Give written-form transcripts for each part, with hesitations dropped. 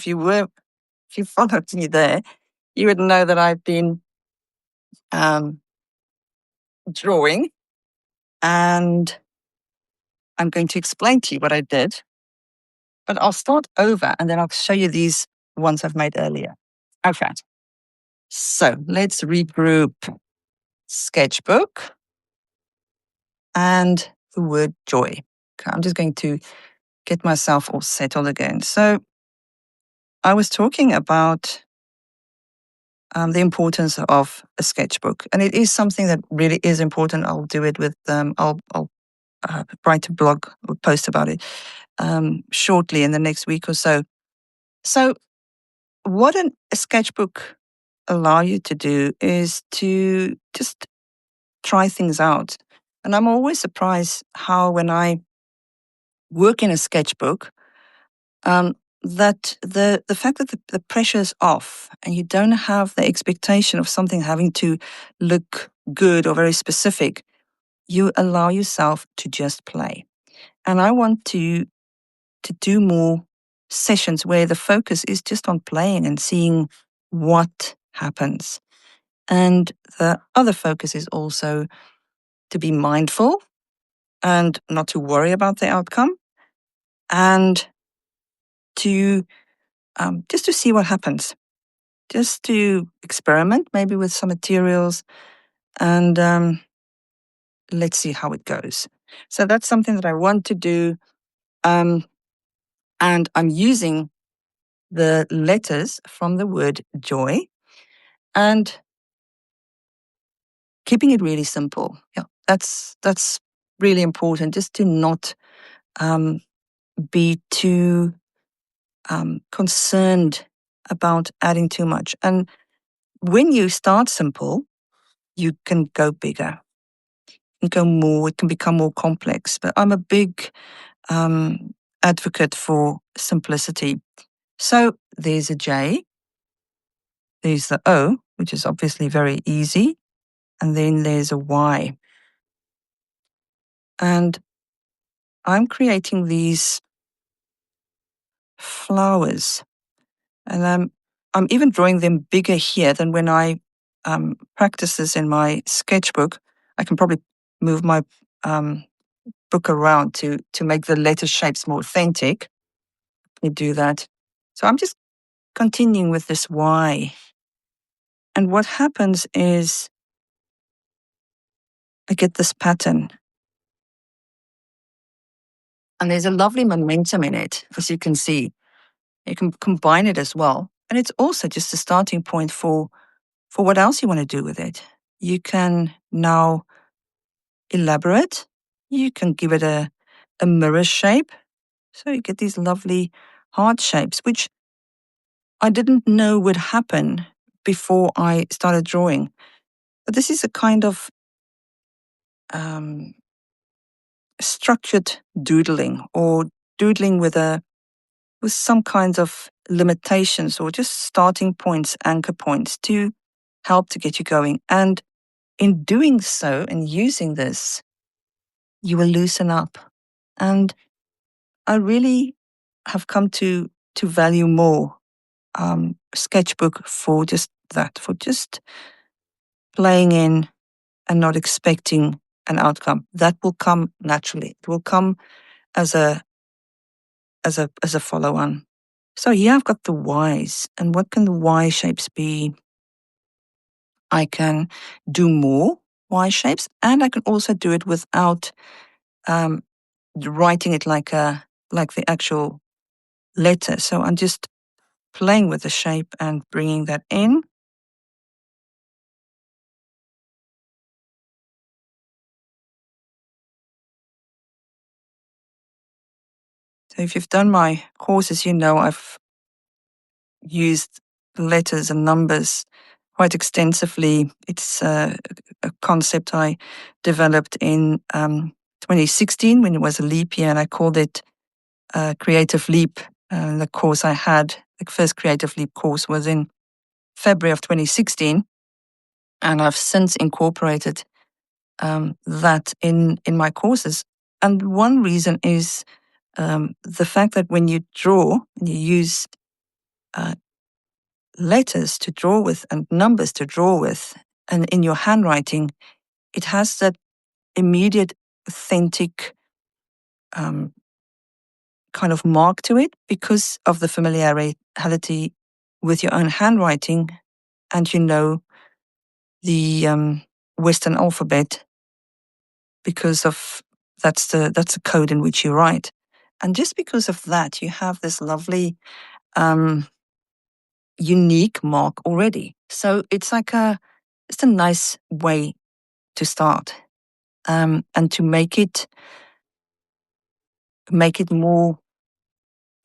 if you followed me there, you would know that I've been drawing, and I'm going to explain to you what I did, but I'll start over and then I'll show you these ones I've made earlier. Okay. So let's regroup sketchbook and the word joy. Okay, I'm just going to get myself all settled again. So I was talking about the importance of a sketchbook, and it is something that really is important. I'll do it with I'll write a blog or post about it shortly in the next week or so. So what a sketchbook allow you to do is to just try things out. And I'm always surprised how when I work in a sketchbook, that the fact that the pressure is off and you don't have the expectation of something having to look good or very specific, you allow yourself to just play. And I want to do more sessions where the focus is just on playing and seeing what happens. And the other focus is also to be mindful and not to worry about the outcome, and to just to see what happens, just to experiment maybe with some materials, and let's see how it goes. So that's something that I want to do, and I'm using the letters from the word joy and keeping it really simple. Yeah, that's really important, just to not be too concerned about adding too much. And when you start simple, you can go bigger and go more. It can become more complex. But I'm a big advocate for simplicity. So there's a J, there's the O, which is obviously very easy, and then there's a Y. And I'm creating these flowers, and I'm even drawing them bigger here than when I practice this in my sketchbook. I can probably move my book around to make the letter shapes more authentic. You do that. So I'm just continuing with this Y. And what happens is I get this pattern. And there's a lovely momentum in it, as you can see. You can combine it as well. And it's also just a starting point for what else you want to do with it. You can now elaborate. You can give it a mirror shape. So you get these lovely heart shapes, which I didn't know would happen before I started drawing. But this is a kind of structured doodling, or doodling with some kinds of limitations, or just starting points, anchor points to help to get you going. And in doing so and using this, you will loosen up. And I really have come to value more sketchbook for just that, for just playing in and not expecting an outcome. That will come naturally. It will come as a follow-on. So here I've got the Ys, and what can the Y shapes be? I can do more Y shapes, and I can also do it without writing it like the actual letter. So I'm just playing with the shape and bringing that in. So if you've done my courses, you know I've used letters and numbers quite extensively. It's a concept I developed in 2016 when it was a leap year, and I called it Creative Leap. The course I had, the first Creative Leap course, was in February of 2016, and I've since incorporated that in my courses. And one reason is the fact that when you draw and you use uh, letters to draw with and numbers to draw with, and in your handwriting, it has that immediate, authentic um, kind of mark to it because of the familiarity with your own handwriting, and you know the Western alphabet because of that's the code in which you write, and just because of that, you have this lovely um, unique mark already. So it's a nice way to start, and to make it more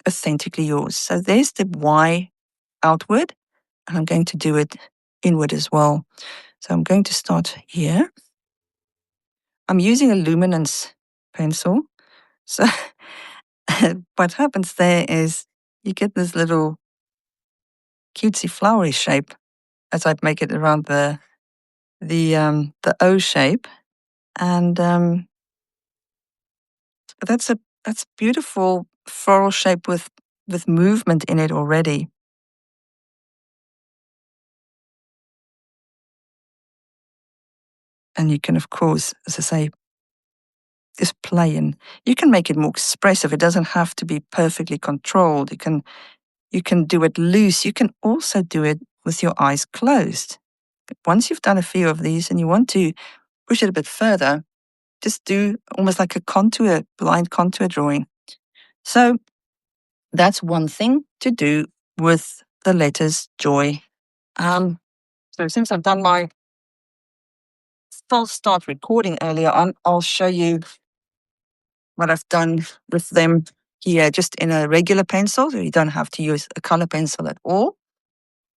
authentically yours. So there's the Y outward, and I'm going to do it inward as well. So I'm going to start here. I'm using a luminance pencil. So what happens there is you get this little cutesy flowery shape as I make it around the O shape, and that's beautiful floral shape with movement in it already. And you can, of course, as I say, just play, and you can make it more expressive. It doesn't have to be perfectly controlled. You can do it loose. You can also do it with your eyes closed. Once you've done a few of these and you want to push it a bit further, just do almost like a contour, blind contour drawing. So that's one thing to do with the letters Joy. So since I've done my false start recording earlier on, I'll show you what I've done with them here, just in a regular pencil. So you don't have to use a color pencil at all.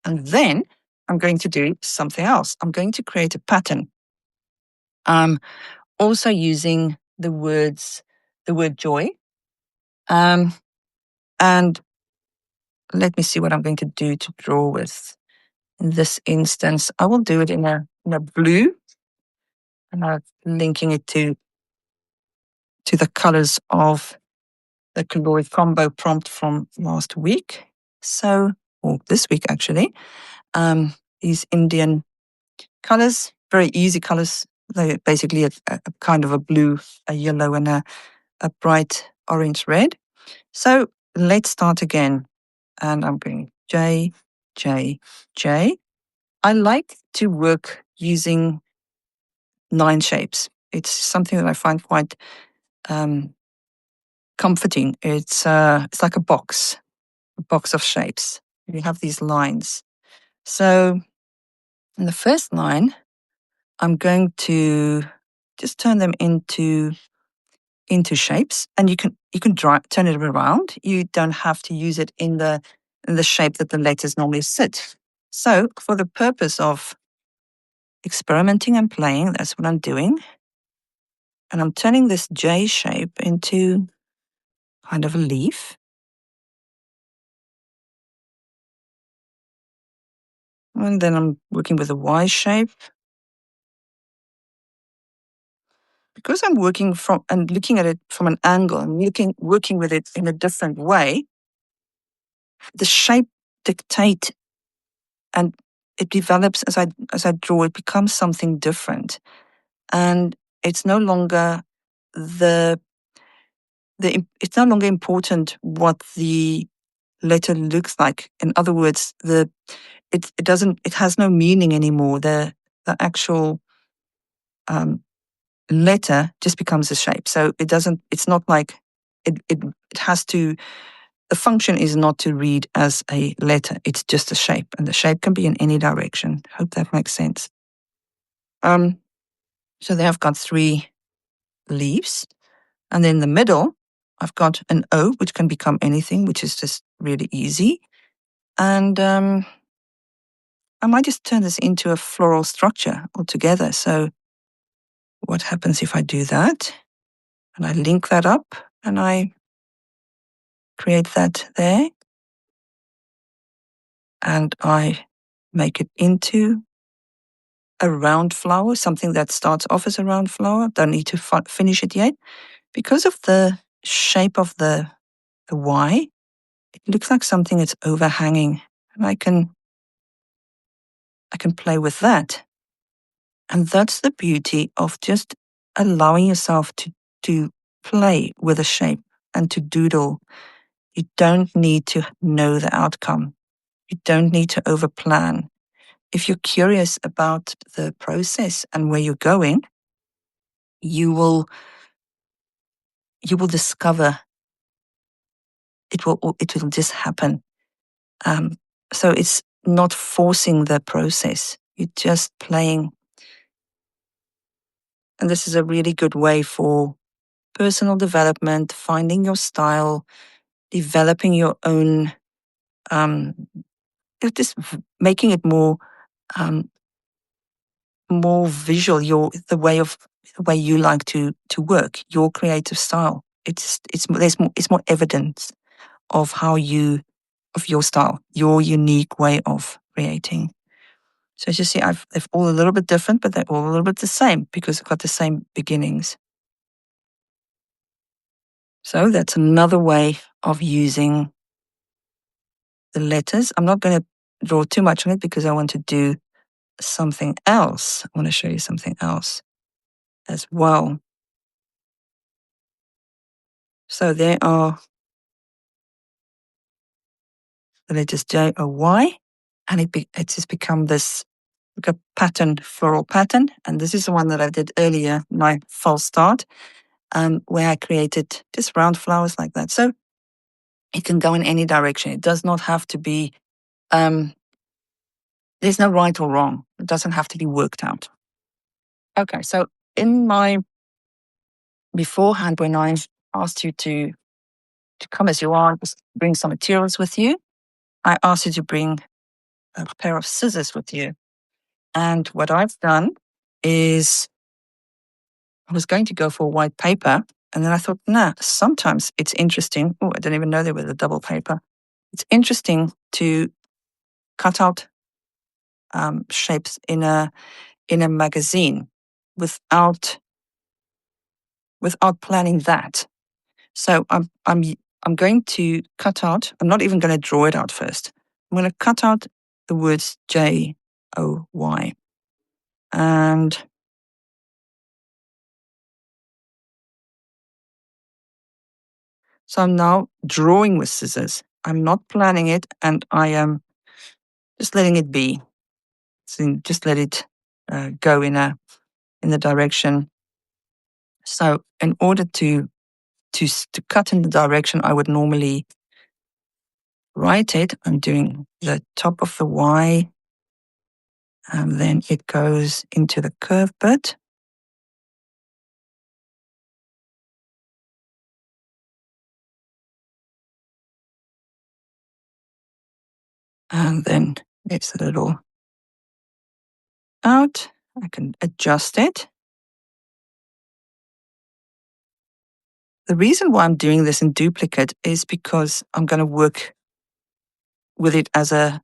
And then I'm going to do something else. I'm going to create a pattern. Also using the word joy. And let me see what I'm going to do to draw with. In this instance, I will do it in a blue, and I'm linking it to the colors of the Coloricombo prompt from last week. So, or this week actually, these Indian colors, very easy colors. They're basically a kind of a blue, a yellow, and a bright orange red. So let's start again. And I'm going J, J, J. I like to work using 9 shapes. It's something that I find quite comforting. It's like a box of shapes. You have these lines. So in the first line, I'm going to just turn them into shapes, and you can turn it around. You don't have to use it in the shape that the letters normally sit. So for the purpose of experimenting and playing, that's what I'm doing. And I'm turning this J shape into kind of a leaf. And then I'm working with a Y shape. Because I'm working from and looking at it from an angle and working with it in a different way, the shape dictate, and it develops as I draw. It becomes something different, and it's no longer it's no longer important what the letter looks like. In other words, it has no meaning anymore. The actual letter just becomes a shape. So it's not like it has to, the function is not to read as a letter. It's just a shape, and the shape can be in any direction. Hope that makes sense. So there I've got 3 leaves, and in the middle, I've got an O, which can become anything, which is just really easy. And I might just turn this into a floral structure altogether. So what happens if I do that? And I link that up, and I create that there, and I make it into a round flower, something that starts off as a round flower. Don't need to finish it yet. Because of the shape of the Y, it looks like something that's overhanging, and I can play with that. And that's the beauty of just allowing yourself to play with a shape and to doodle. You don't need to know the outcome. You don't need to overplan. If you're curious about the process and where you're going, you will discover it will just happen. Um, so it's not forcing the process. You're just playing. And this is a really good way for personal development, finding your style, developing your own, just making it um, more visual. The way you like to work, your creative style. It's more evidence of of your style, your unique way of creating. So as you see, they're all a little bit different, but they're all a little bit the same because they've got the same beginnings. So that's another way of using the letters. I'm not going to draw too much on it because I want to do something else. I want to show you something else as well. So there are the letters J or Y, and it's just become this like a pattern, floral pattern. And this is the one that I did earlier, my false start, where I created just round flowers like that. So it can go in any direction. It does not have to be, there's no right or wrong. It doesn't have to be worked out. Okay, so in my beforehand, when I asked you to come as you are, just bring some materials with you, I asked you to bring a pair of scissors with you. And what I've done is I was going to go for white paper. And then I thought, nah, sometimes it's interesting. Oh, I didn't even know there was a double paper. It's interesting to cut out shapes in a magazine without planning that. So I'm going to cut out. I'm not even going to draw it out first. I'm going to cut out the words JOY, and so I'm now drawing with scissors. I'm not planning it, and I am just letting it be. So just let it go in the direction. So in order to cut in the direction I would normally write it, I'm doing the top of the Y, and then it goes into the curve bit. And then it's a little out. I can adjust it. The reason why I'm doing this in duplicate is because I'm going to work with it as a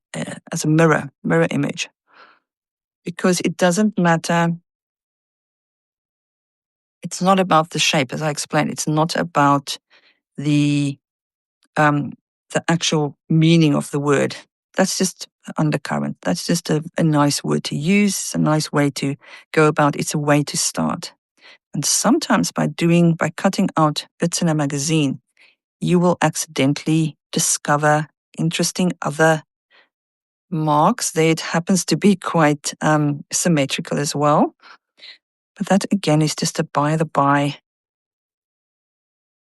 mirror image. Because it doesn't matter. It's not about the shape, as I explained. It's not about the actual meaning of the word. That's just undercurrent. That's just a nice word to use, a nice way to go about. It's a way to start. And sometimes by cutting out bits in a magazine, you will accidentally discover interesting other marks. It happens to be quite symmetrical as well. But that again is just a by the by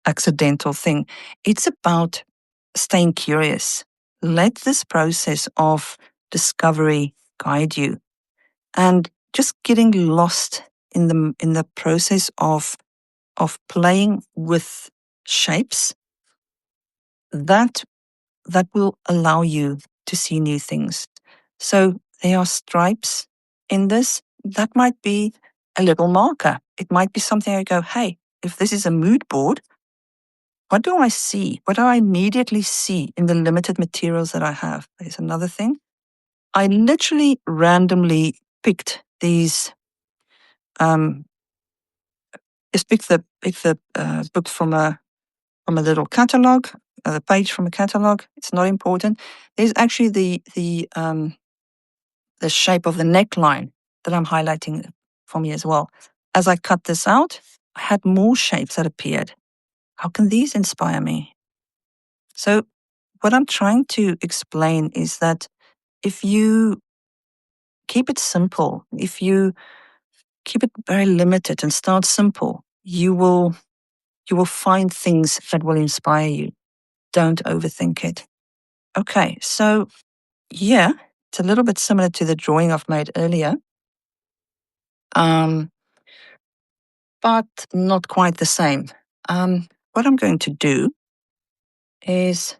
accidental thing. It's about staying curious. Let this process of discovery guide you, and just getting lost in the process of playing with shapes, that will allow you to see new things. So there are stripes in this. That might be a little marker. It might be something I go, hey, if this is a mood board, what do I see? What do I immediately see in the limited materials that I have? There's another thing. I literally randomly picked these. Just pick the book from a little catalog. the page from a catalog. It's not important. There's actually the shape of the neckline that I'm highlighting for me as well. As I cut this out, I had more shapes that appeared. How can these inspire me? So what I'm trying to explain is that if you keep it simple, if you keep it very limited and start simple, you will find things that will inspire you. Don't overthink it. Okay, so yeah, it's a little bit similar to the drawing I've made earlier, but not quite the same. What I'm going to do is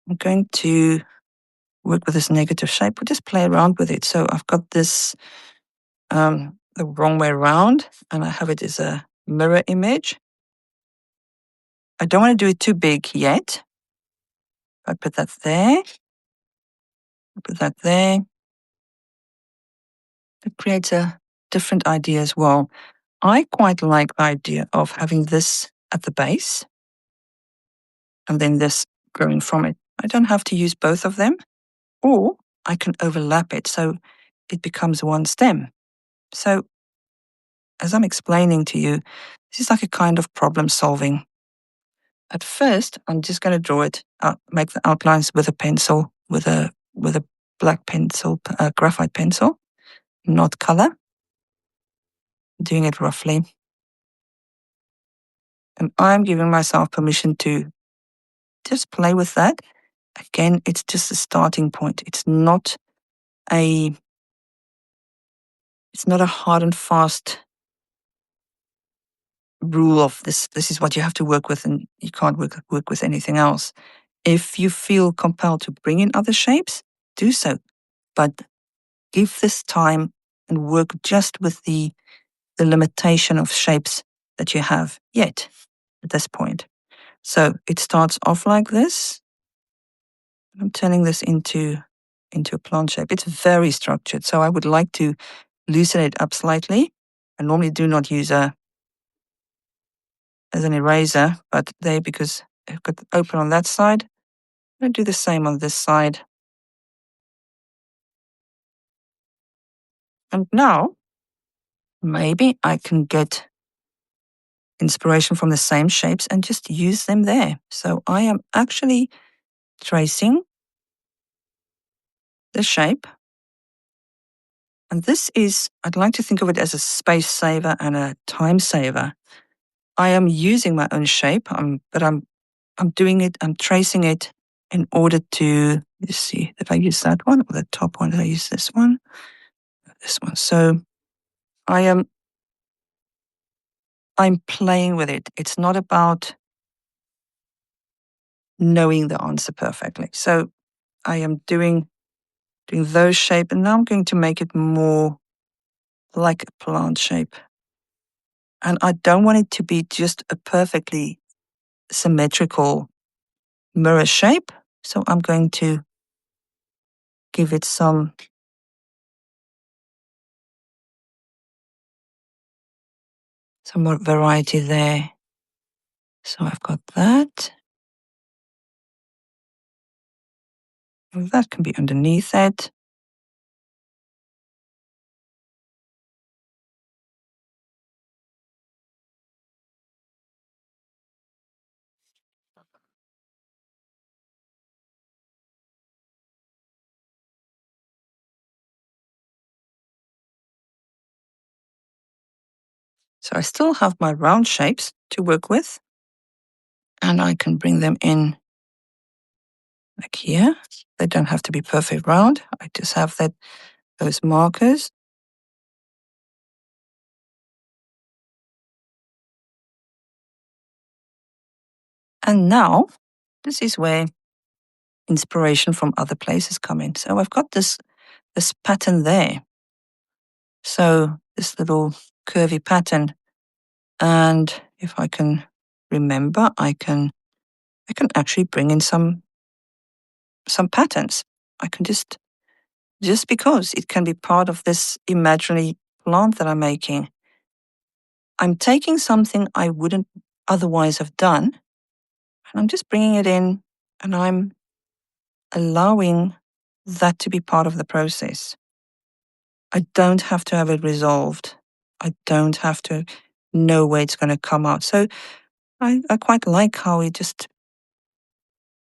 I'm going to work with this negative shape. We'll just play around with it. So I've got this the wrong way around, and I have it as a mirror image. I don't want to do it too big yet. I put that there. I put that there. It creates a different idea as well. I quite like the idea of having this at the base and then this growing from it. I don't have to use both of them, or I can overlap it so it becomes one stem. So as I'm explaining to you, this is like a kind of problem solving. At first, I'm just going to draw it, make the outlines with a pencil, with a black pencil, graphite pencil, not color. Doing it roughly. And I'm giving myself permission to just play with that. Again, it's just a starting point. It's not a hard and fast rule of this is what you have to work with and you can't work with anything else. If you feel compelled to bring in other shapes, do so. But give this time and work just with the limitation of shapes that you have yet at this point. So it starts off like this. I'm turning this into a plant shape. It's very structured, so I would like to loosen it up slightly. I normally do not use as an eraser, but there, because I've got open on that side, I'm going to do the same on this side. And now, maybe I can get inspiration from the same shapes and just use them there. So I am actually tracing the shape. And this is, I'd like to think of it as a space saver and a time saver. I am using my own shape, but I'm doing it, I'm tracing it in order to, let's see, if I use that one or the top one, did I use this one? This one. So I'm playing with it. It's not about knowing the answer perfectly. So I am doing those shape, and now I'm going to make it more like a plant shape. And I don't want it to be just a perfectly symmetrical mirror shape. So I'm going to give it some more variety there. So I've got that. And that can be underneath it. So I still have my round shapes to work with, and I can bring them in like here. They don't have to be perfect round. I just have those markers. And now this is where inspiration from other places come in. So I've got this pattern there. So this little curvy pattern. And if I can remember, I can actually bring in some patterns. I can just because it can be part of this imaginary plant that I'm making. I'm taking something I wouldn't otherwise have done, And I'm just bringing it in, and I'm allowing that to be part of the process. I don't have to have it resolved. I don't have to know where it's going to come out. So I quite like how we just,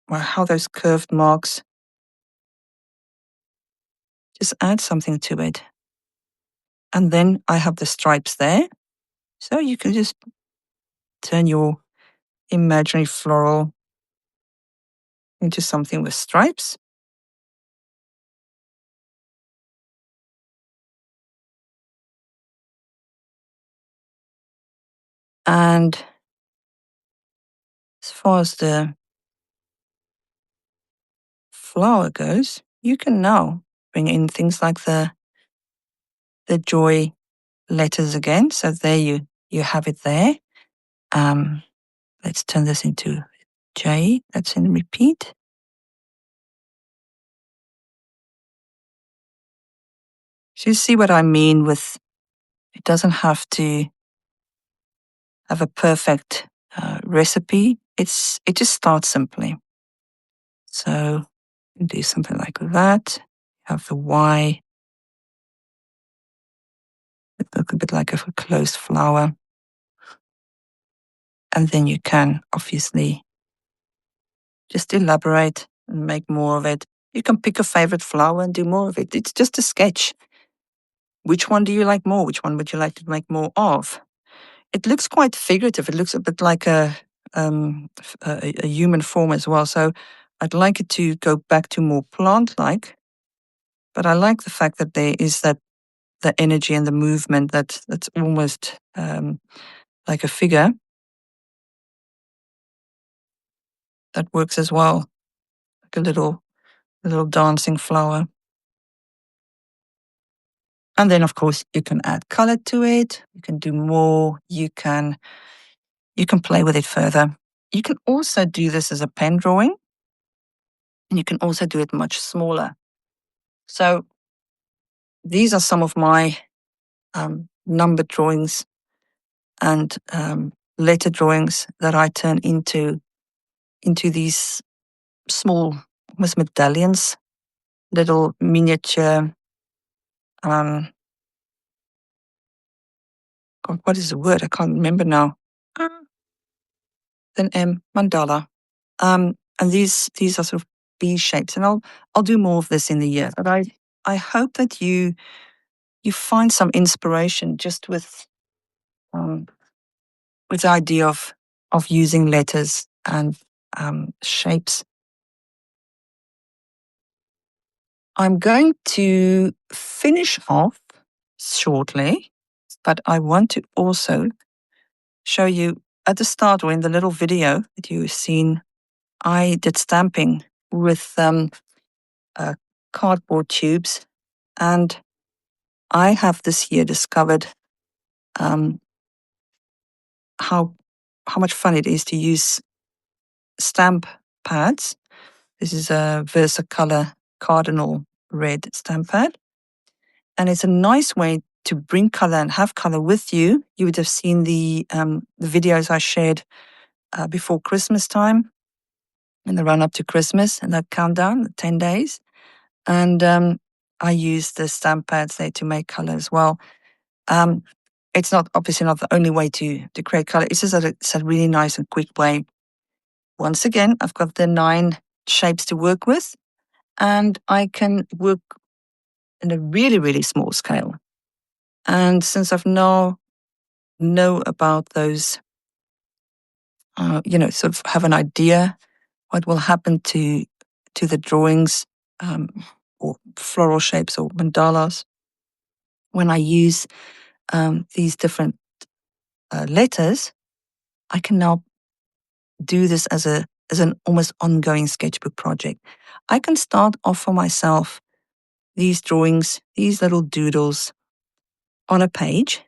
well, how those curved marks just add something to it. And then I have the stripes there. So you can just turn your imaginary floral into something with stripes. And as far as the flower goes, you can now bring in things like the joy letters again. So there you have it there. Let's turn this into J. That's in repeat. So you see what I mean with it doesn't have to have a perfect recipe. It just starts simply. So do something like that. Have the Y. It look a bit like a closed flower. And then you can obviously just elaborate and make more of it. You can pick a favorite flower and do more of it. It's just a sketch. Which one do you like more? Which one would you like to make more of? It looks quite figurative. It looks a bit like a human form as well. So I'd like it to go back to more plant-like. But I like the fact that there is the energy and the movement that's almost like a figure. That works as well, like a little dancing flower. And then, of course, you can add color to it. You can do more. You can play with it further. You can also do this as a pen drawing, and you can also do it much smaller. So these are some of my number drawings and letter drawings that I turn into these small, almost medallions, little miniature. God, what is the word? I can't remember now. Then mandala. And these are sort of B shapes, and I'll do more of this in the year. But I hope that you find some inspiration just with the idea of using letters and shapes. I'm going to finish off shortly, but I want to also show you at the start or in the little video that you've seen, I did stamping with cardboard tubes, and I have this year discovered how much fun it is to use stamp pads. This is a Versacolor Cardinal Red stamp pad, and it's a nice way to bring color and have color with you. You would have seen the videos I shared before Christmas time, in the run up to Christmas, and that countdown, the 10 days. And I use the stamp pads there to make color as well. It's not obviously not the only way to create color. It's just that it's a really nice and quick way. Once again, I've got the 9 shapes to work with, and I can work in a really, really small scale. And since I've now know about those, sort of have an idea what will happen to the drawings or floral shapes or mandalas when I use these different letters, I can now do this as an almost ongoing sketchbook project. I can start off for myself these drawings, these little doodles on a page,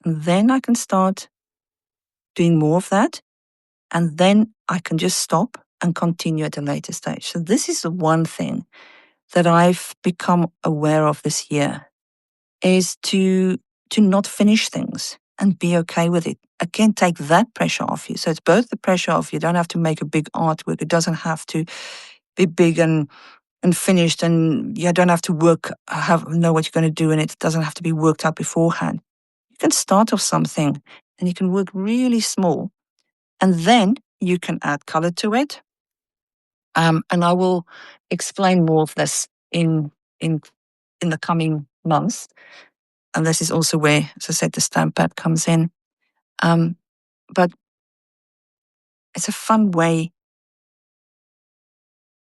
and then I can start doing more of that, and then I can just stop and continue at a later stage. So this is the one thing that I've become aware of this year, is to not finish things and be okay with it. Again, take that pressure off you. So it's both the pressure of you don't have to make a big artwork. It doesn't have to be big and finished, and you don't have to know what you're going to do, and it doesn't have to be worked out beforehand. You can start off something and you can work really small, and then you can add color to it. And I will explain more of this in the coming months. And this is also where, as I said, the stamp pad comes in. But it's a fun way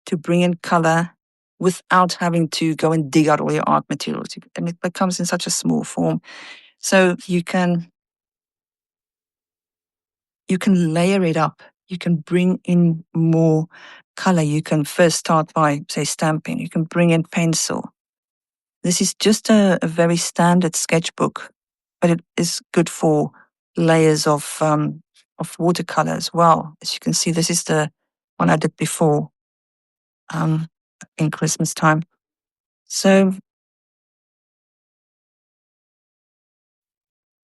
to bring in color without having to go and dig out all your art materials. And it comes in such a small form. So you can layer it up. You can bring in more color. You can first start by, say, stamping. You can bring in pencil. This is just a very standard sketchbook, but it is good for layers of watercolor as well. As you can see, this is the one I did before in Christmas time. So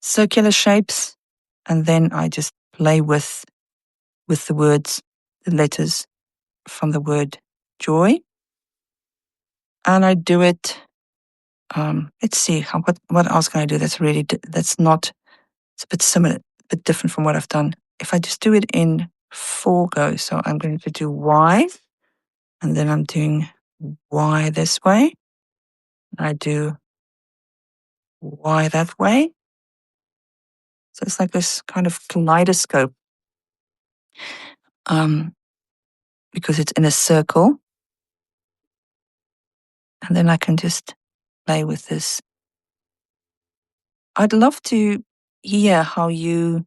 circular shapes, and then I just play with the words, the letters from the word joy. And I do it, let's see, what else can I do that's it's a bit similar, a bit different from what I've done. If I just do it in 4 goes, so I'm going to do Y, and then I'm doing Y this way. I do Y that way. So it's like this kind of kaleidoscope, because it's in a circle. And then I can just play with this. I'd love to hear how you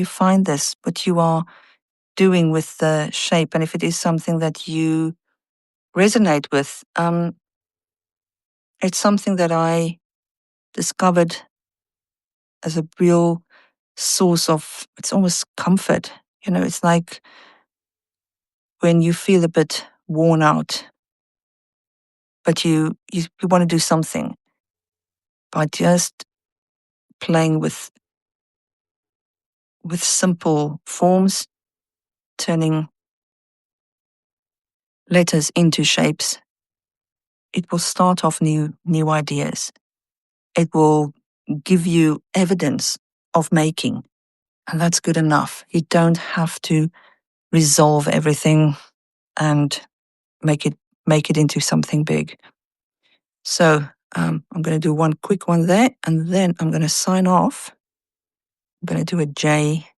find this, what you are doing with the shape, and if it is something that you resonate with. It's something that I discovered as a real source of, it's almost comfort. It's like when you feel a bit worn out, but you want to do something by just playing with simple forms, turning letters into shapes. It will start off new ideas. It will give you evidence of making, and that's good enough. You don't have to resolve everything and make it into something big. So I'm going to do one quick one there, and then I'm going to sign off. I'm going to do a J,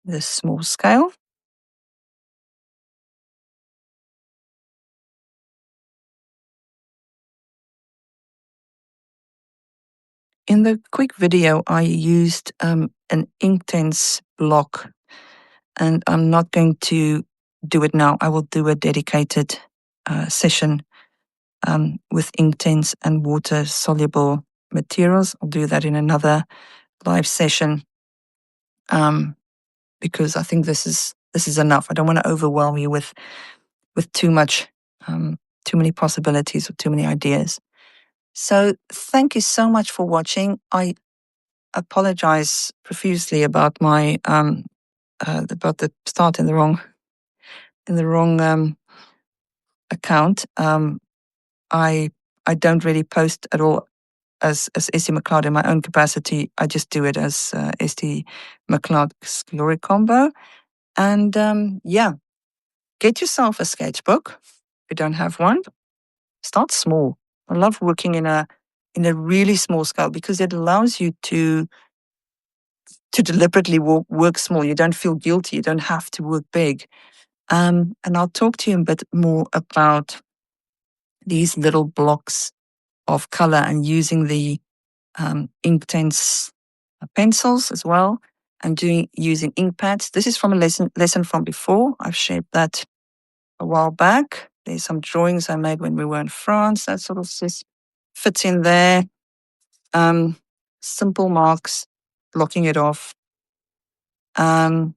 the small scale. In the quick video, I used an Inktense block, and I'm not going to do it now. I will do a dedicated session with Inktense and water-soluble materials. I'll do that in another live session, because I think this is enough. I don't want to overwhelm you with too many possibilities or too many ideas. So thank you so much for watching. I apologize profusely about my about the start in the wrong account. I don't really post at all as Esté MacLeod in my own capacity. I just do it as Esté MacLeod's Coloricombo. And get yourself a sketchbook if you don't have one. Start small. I love working in a really small scale because it allows you to deliberately work small. You don't feel guilty. You don't have to work big. And I'll talk to you a bit more about these little blocks of color and using the Inktense pencils as well, and using ink pads. This is from a lesson from before. I've shared that a while back. There's some drawings I made when we were in France. That sort of just fits in there. Simple marks, blocking it off. You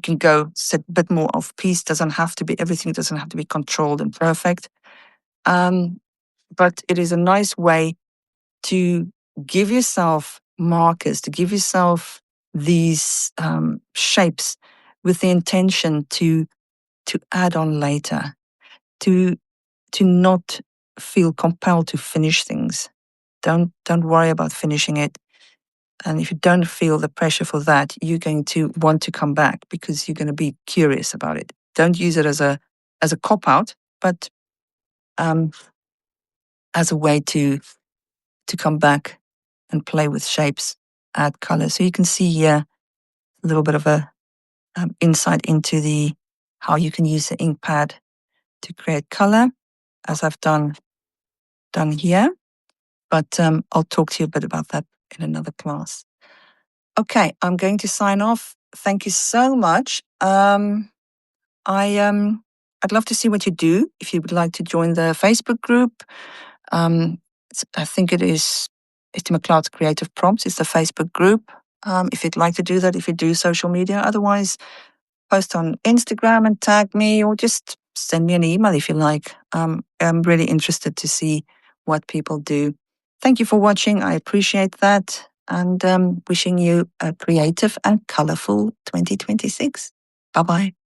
can go set a bit more off piece. Everything doesn't have to be controlled and perfect. But it is a nice way to give yourself markers, to give yourself these shapes with the intention to add on later, to not feel compelled to finish things. Don't worry about finishing it. And if you don't feel the pressure for that, you're going to want to come back because you're going to be curious about it. Don't use it as a cop out, but as a way to come back and play with shapes, add color. So you can see here a little bit of a insight into the how you can use the ink pad to create color, as I've done here. But I'll talk to you a bit about that in another class. Okay, I'm going to sign off. Thank you so much. I'd love to see what you do. If you would like to join the Facebook group, I think it is Esté MacLeod's Creative Prompts. It's the Facebook group. If you'd like to do that, if you do social media, otherwise post on Instagram and tag me, or just send me an email if you like. I'm really interested to see what people do. Thank you for watching. I appreciate that. And wishing you a creative and colorful 2026. Bye-bye.